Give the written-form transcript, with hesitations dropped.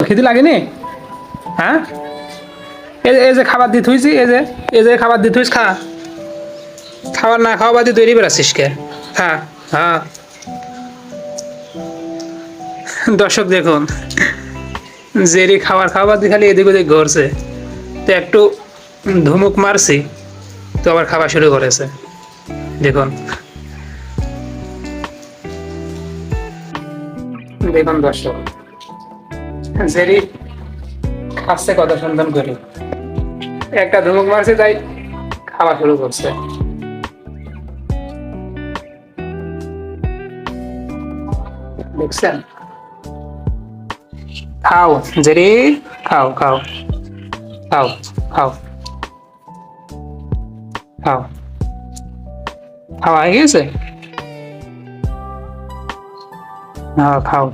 খিদে লাগেনি? হ্যাঁ, এই যে খাবার দিয়ে থুইছি, এই যে খাবার দিয়ে থুইস, খা। খাবার না খাওয়া বাদে তৈরি বেড়াচ্ছিস কে? খা। হ্যাঁ, দর্শক দেখুন, জেরি খাবার খাওয়া বাদ দিয়ে খালি এদিক ওদিক ঘুরছে। তো একটু ধুমুক মারছি, তো আবার খাওয়া শুরু করেছে। দেখুন, দেখুন দর্শক, জেরি খাচ্ছে কত সুন্দর করে। একটা ধুমুক মারছে, তাই খাওয়া শুরু করছে। দেখছেন? খাও জেরি, খাও খাও খাও খাও খাও। খাওয়া হয়ে গেছে? হ্যাঁ, খাও।